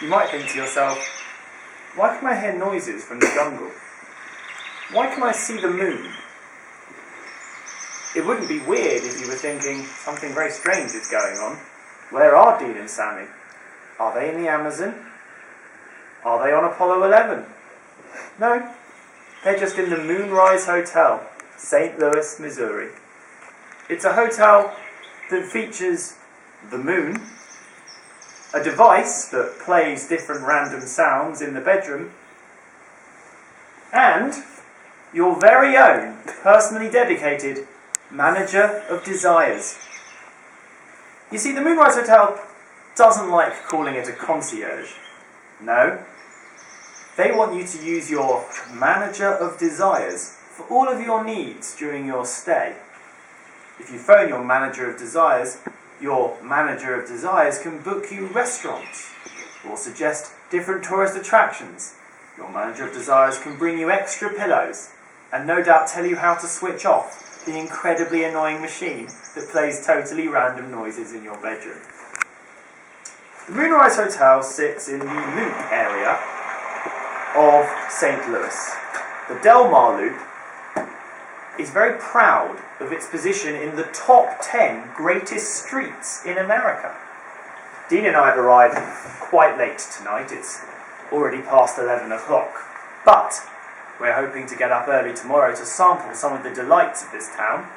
You might think to yourself, why can I hear noises from the jungle? Why can I see the moon? It wouldn't be weird if you were thinking something very strange is going on. Where are Dean and Sammy? Are they in the Amazon? Are they on Apollo 11? No, they're just in the Moonrise Hotel, St. Louis, Missouri. It's a hotel that features the moon, a device that plays different random sounds in the bedroom, and your very own personally dedicated manager of desires. You see, the Moonrise Hotel doesn't like calling it a concierge. No. They want you to use your manager of desires for all of your needs during your stay. If you phone your manager of desires can book you restaurants or suggest different tourist attractions. Your manager of desires can bring you extra pillows and no doubt tell you how to switch off the incredibly annoying machine that plays totally random noises in your bedroom. The Moonrise Hotel sits in the Loop area of St. Louis. The Del Mar Loop is very proud of its position in the top 10 greatest streets in America. Dean and I have arrived quite late tonight. It's already past 11 o'clock. But we're hoping to get up early tomorrow to sample some of the delights of this town.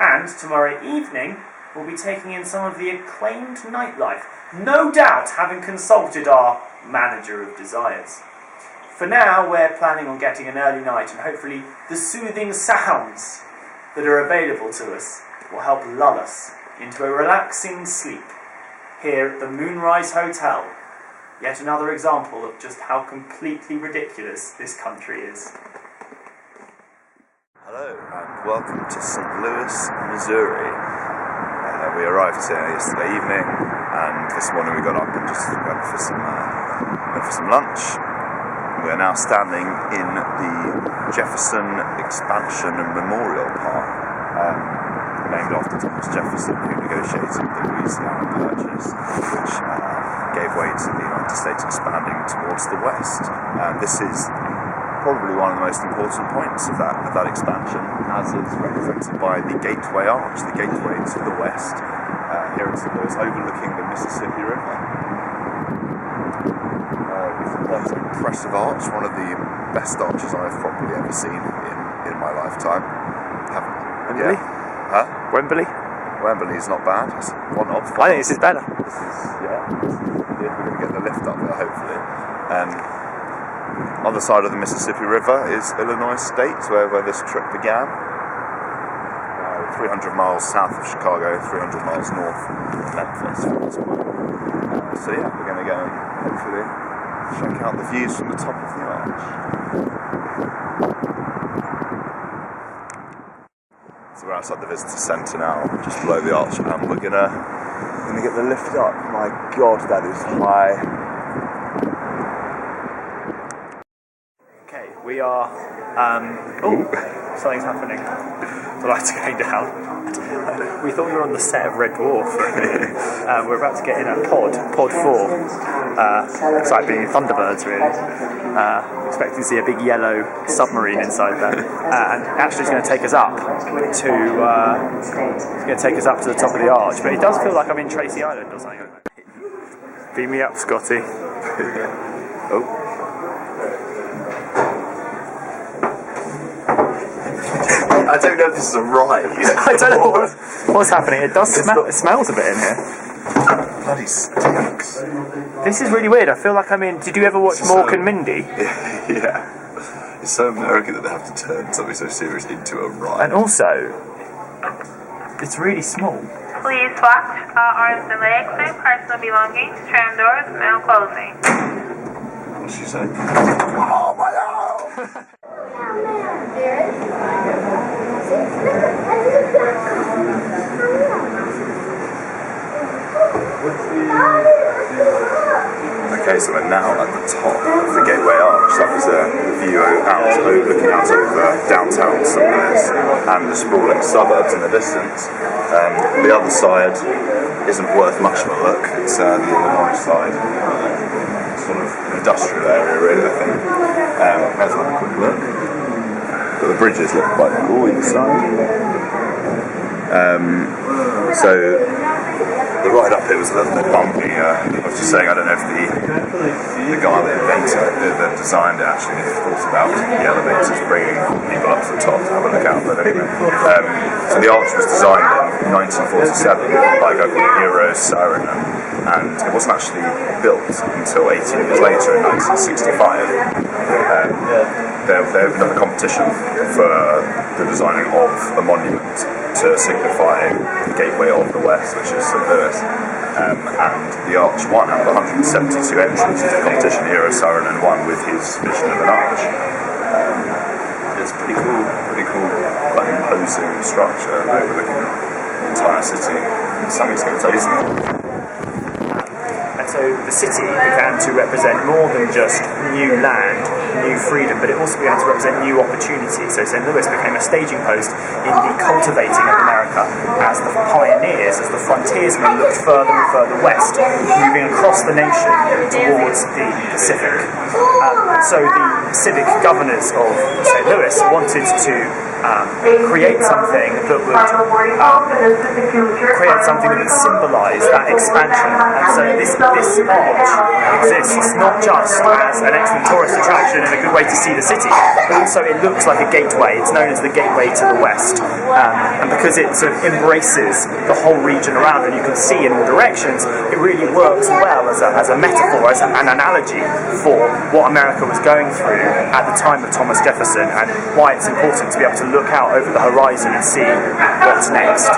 And tomorrow evening, we'll be taking in some of the acclaimed nightlife, no doubt having consulted our manager of desires. For now, we're planning on getting an early night, and hopefully the soothing sounds that are available to us will help lull us into a relaxing sleep here at the Moonrise Hotel. Yet another example of just how completely ridiculous this country is. Hello, and welcome to St. Louis, Missouri. We arrived here yesterday evening, and this morning we got up and just went for some lunch. We are now standing in the Jefferson Expansion and Memorial Park, named after Thomas Jefferson, who negotiated the Louisiana Purchase, which gave way to the United States expanding towards the west. This is probably one of the most important points of that expansion, as is represented by the Gateway Arch, the gateway to the west, here in St. Louis, overlooking the Mississippi River. It's an impressive arch, one of the best arches I've probably ever seen in my lifetime. Wembley? Yeah. Huh? Wembley? Wembley's not bad. It's one of. I think this is better. We're going to get the lift up there, hopefully. On the side of the Mississippi River is Illinois State, where this trip began. 300 miles south of Chicago, 300 miles north of Memphis. So yeah, we're going to go and hopefully check out the views from the top of the arch. So we're outside the visitor centre now, just below the arch, and we're gonna get the lift up. My God, that is high. Okay, we are. Something's happening. The lights are going down. We thought we were on the set of Red Dwarf for a minute. We're about to get in a pod 4. It's like being Thunderbirds, really. Expecting to see a big yellow submarine inside that. And actually it's going to take us up to the top of the arch. But it does feel like I'm in Tracy Island or something. Beam me up, Scotty. Oh. I don't know if this is a ride. I don't know what's happening. It does smell. It smells a bit in here. Bloody stinks. This is really weird. I feel like I'm in. Did you ever watch Mork and Mindy? Yeah. It's so American that they have to turn something so serious into a ride. And also, it's really small. Please watch all arms and legs and personal belongings. Tram doors now closing. What's she saying? Oh my God! Okay, so we're now at the top of the Gateway Arch. That was a view looking out over downtown St. Louis and the sprawling suburbs in the distance. The other side isn't worth much of a look. It's the Illinois side. industrial area, really, I think. Let's have a quick look. But the bridges look quite cool inside. So the ride up here was a little bit bumpy. I was just saying, I don't know if the guy that invented it, that designed it, actually thought about the elevators bringing people up to the top to have a look out. But anyway, so the arch was designed in 1947 by a guy called Eero Saarinen, and it wasn't actually built until 18 years later in 1965. They opened up a competition for the designing of a monument to signify the gateway of the West, which is St. Louis. And the arch won out of 172 entrants into the competition. Eero Saarinen won with his vision of an arch. It's pretty cool, like imposing structure overlooking the entire city. Sammy's going to tell you something. So the city began to represent more than just new land, new freedom, but it also began to represent new opportunities. So St. Louis became a staging post in the cultivating of America as the pioneers, as the frontiersmen looked further and further west, moving across the nation towards the Pacific. So the civic governors of St. Louis wanted to create something that would symbolise that expansion. And so this arch exists not just as an excellent tourist attraction and a good way to see the city, but also it looks like a gateway. It's known as the gateway to the West, and because it sort of embraces the whole region around and you can see in all directions, it really works well as a metaphor, as an analogy for what America was going through at the time of Thomas Jefferson, and why it's important to be able to look out over the horizon and see what's next.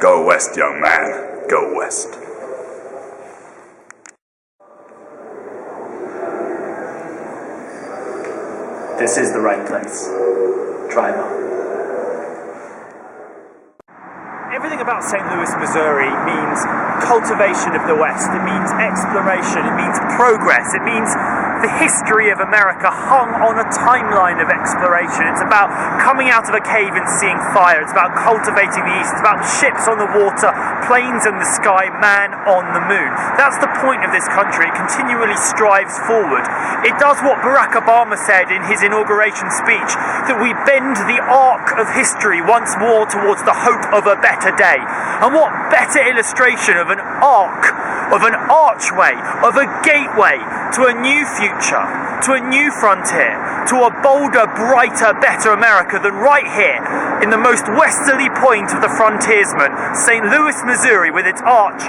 Go west, young man. Go west. This is the right place. Drive on. Everything about St. Louis, Missouri means cultivation of the West. It means exploration. It means progress. It means the history of America hung on a timeline of exploration. It's about coming out of a cave and seeing fire. It's about cultivating the East. It's about ships on the water, planes in the sky, man on the moon. That's the point of this country. It continually strives forward. It does what Barack Obama said in his inauguration speech, that we bend the arc of history once more towards the hope of a better day. And what better illustration of an arc, of an archway, of a gateway to a new future, to a new frontier, to a bolder, brighter, better America than right here, in the most westerly point of the frontiersman, St. Louis, Missouri, with its arch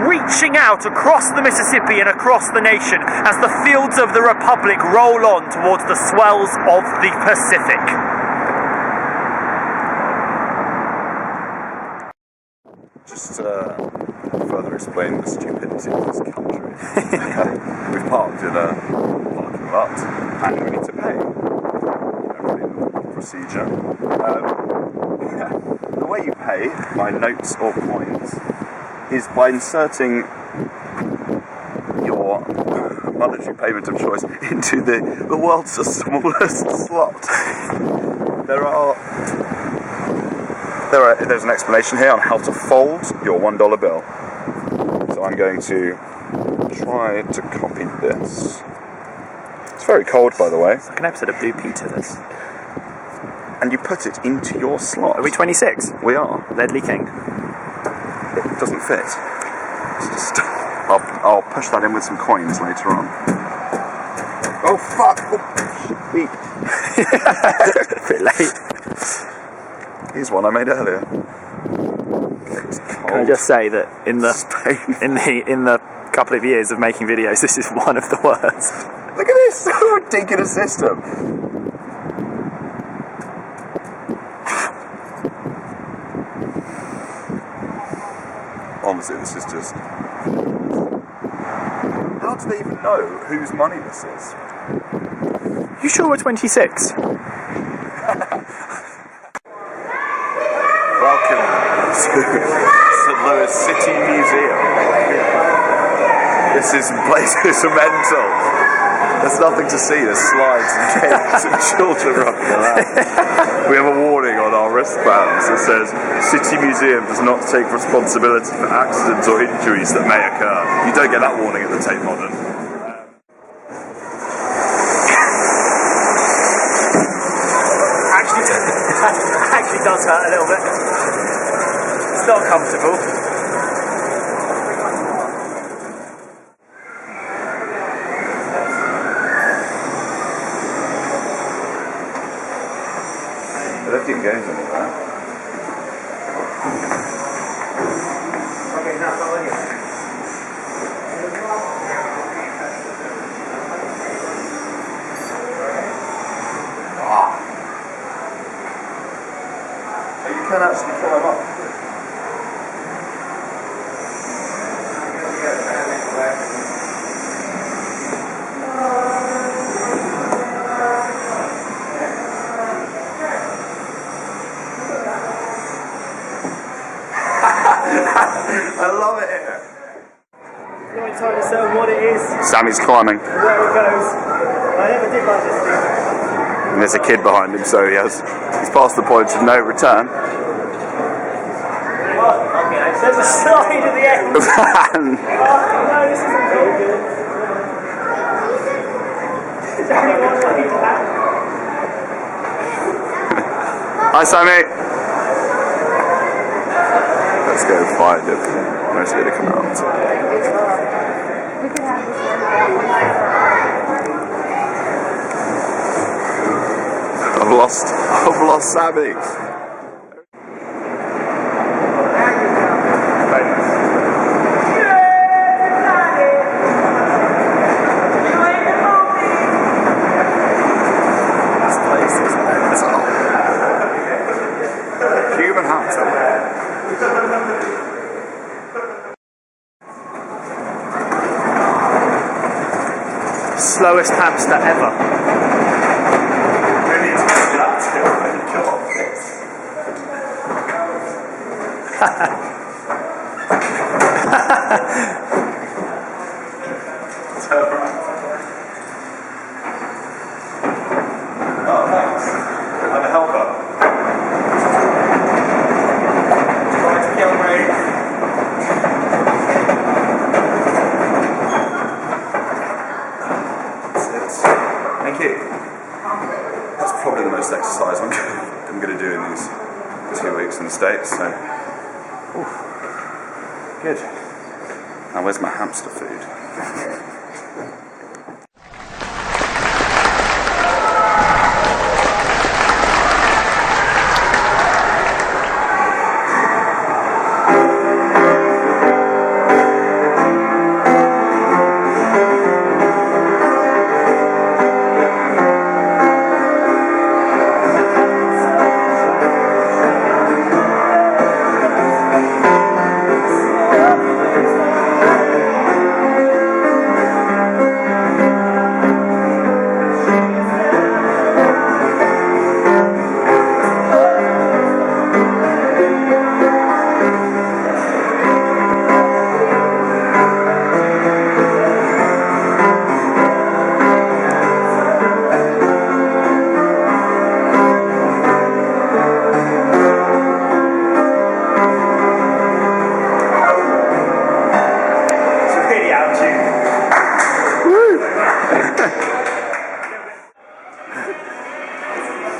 reaching out across the Mississippi and across the nation as the fields of the Republic roll on towards the swells of the Pacific. Just to further explain the stupidity of this country, we've parked in a parking lot and we need to pay. Procedure. The way you pay by notes or coins is by inserting your monetary payment of choice into the world's smallest slot. There's an explanation here on how to fold your $1 bill. So I'm going to try to copy this. It's very cold, by the way. It's like an episode of Blue Peter, this. And you put it into your slot. Are we 26? We are. Lead leaking. It doesn't fit. It's just, I'll push that in with some coins later on. Oh fuck! Oh, A bit late. Here's one I made earlier. Can I just say that in the couple of years of making videos, this is one of the worst. Look at this ridiculous system. Honestly, this is just... How how do they even know whose money this is? You sure we're 26? Welcome to St. Louis City Museum. This places are mental. There's nothing to see. There's slides and games and children running around. We have a warning on our wristbands that says City Museum does not take responsibility for accidents or injuries that may occur. You don't get that warning at the Tate Modern. Actually does hurt a little bit. It's not comfortable. They don't keep games anywhere. Okay, now follow here. You can actually climb up. I love it here. Not entirely certain what it is, Sammy's climbing. where it goes. I never did like this thing. And there's a kid behind him, so he's past the point of no return. Okay, there's a slide at the end. Oh, no, this isn't very good. Is there only one way down? Hi, Sammy. Let's go find him. Where's he going to come out? I've lost Sammy. This place is mental. Human hamster. Slowest hamster ever. Oh, thanks. I'm a helper. Trying to kill me. That's it. Thank you. That's probably the most exercise I'm going to do in these 2 weeks in the States. So, good. Now, where's my hamster food?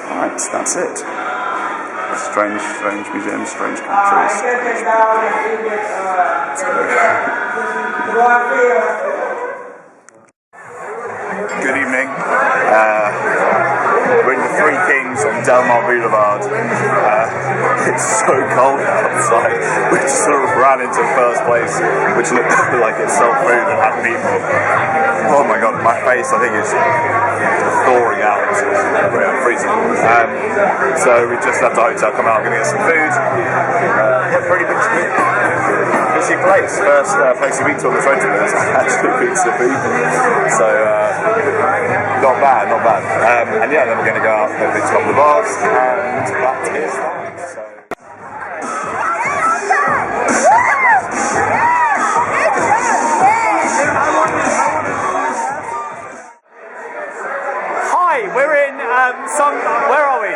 Right, that's it. Strange museum, strange countries. Good evening. We're in the Three Kings on Del Mar Boulevard. It's so cold outside. We just sort of ran into the first place, which looked like it sold food and had people. Oh my god, my face I think is thawing out. I'm freezing. So we just left the hotel, come out, gonna get some food. Pretty busy place. First place we took on the photo was actually pizza food. So not bad. And yeah, then we're gonna go out and a couple of bars, and that is that. So. We're in where are we?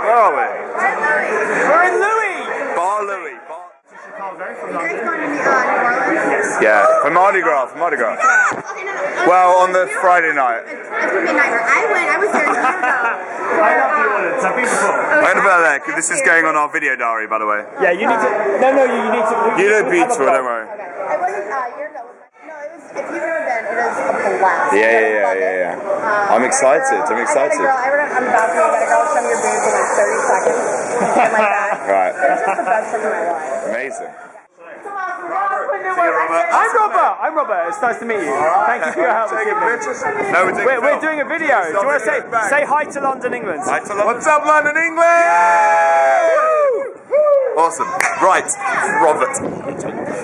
Where are we? We're in Louis! Bar Louis. You guys going to New Orleans? Yeah, for Mardi Gras. Okay, no. Well, on the Friday night. It's midnight. I was there a year ago. I love the audience, I've been before. Wait about there, this is going on our video diary, by the way. Yeah, you need to. No, you need to. You look beautiful, don't worry. Okay. I wasn't a year ago. No, it was. If you've ever been, it is a blast. Yeah. I'm excited. I'm about to. I got a girl show me your boobs in like 30 seconds. And like that. Right. It's just the best thing in my life. Amazing. I'm Robert. It's nice to meet you. Thank you for your help this evening. No, We're doing a video. Do you want to say hi to London, England? Hi to London. What's up, London, England? Awesome. Right, Robert.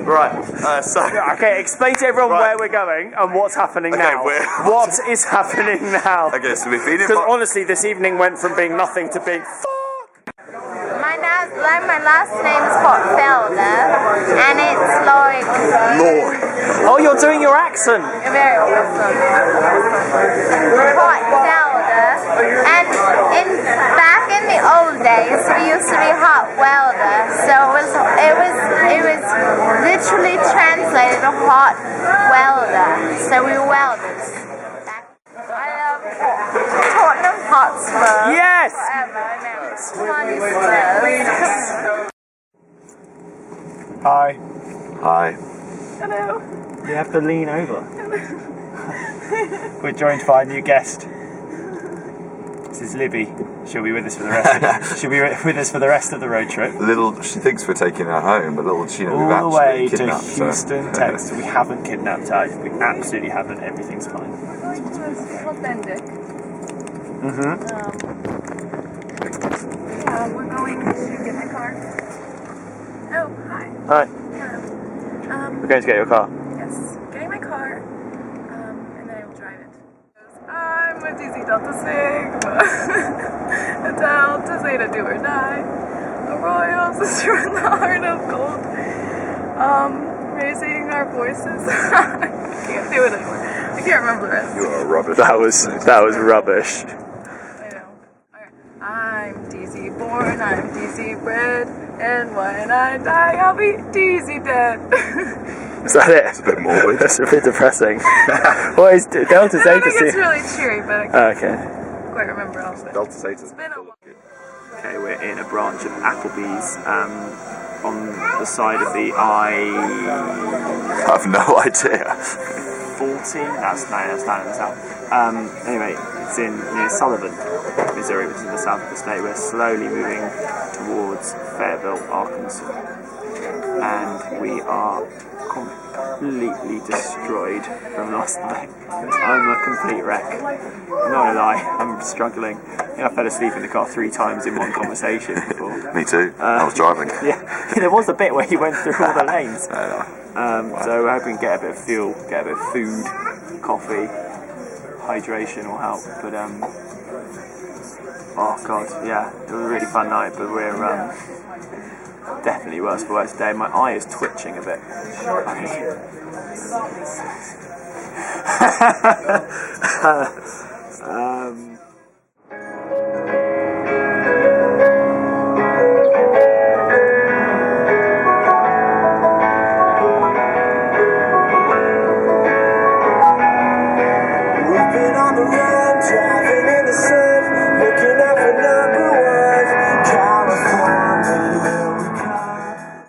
Right. So. Okay, explain to everyone where we're going and what's happening now. What is happening now? Okay, so we've been in. Because honestly, this evening went from being nothing to being. My last name's Felder, and it's like Lloyd. Oh, you're doing your accent. very awesome. Felder, and back in the old days, we used to be hot welder, so it was literally translated to hot welder. So we were welders. I love Tottenham Hotspur. Yes. Hi. Hi. Hello. You have to lean over. We're joined by a new guest. This is Libby. She'll be with us for the rest. She'll be with us for the rest of the road trip. She thinks we're taking her home, but little she knows we've All the way actually to kidnapped her. Houston, Texas. We haven't kidnapped her. We absolutely haven't. Everything's fine. Authentic. We're going to get my car. Oh, hi. Hi. We're going to get your car. Yes, getting my car, and then I will drive it. I'm a DZ Delta Sigma, a Delta Zeta do or die, a royal sister in the heart of gold. Raising our voices. I can't do it anymore. I can't remember the rest. You are rubbish. That was rubbish. I know. Okay. I'm DZ born, I'm DZ bred, and when I die, I'll be DZ dead. Is that it? It's a bit morbid. That's a bit depressing. What is Delta I Zeta? think it's really cheery, but I can't Okay. quite remember all of it. Delta Zeta's It's been a while. Okay, we're in a branch of Applebee's on the side of the I. I have no idea. 40. That's down in the south. Anyway, it's near Sullivan, Missouri, which is in the south of the state. We're slowly moving towards Fayetteville, Arkansas, and we are completely destroyed from last night. I'm a complete wreck. I'm not gonna lie, I'm struggling. I fell asleep in the car 3 times in one conversation before. Me too. I was driving. Yeah, there was a bit where you went through all the lanes. Wow. So we're hoping to get a bit of fuel, get a bit of food, coffee, hydration will help. But oh god, yeah, it was a really fun night. But we're definitely worse for worse today. My eye is twitching a bit.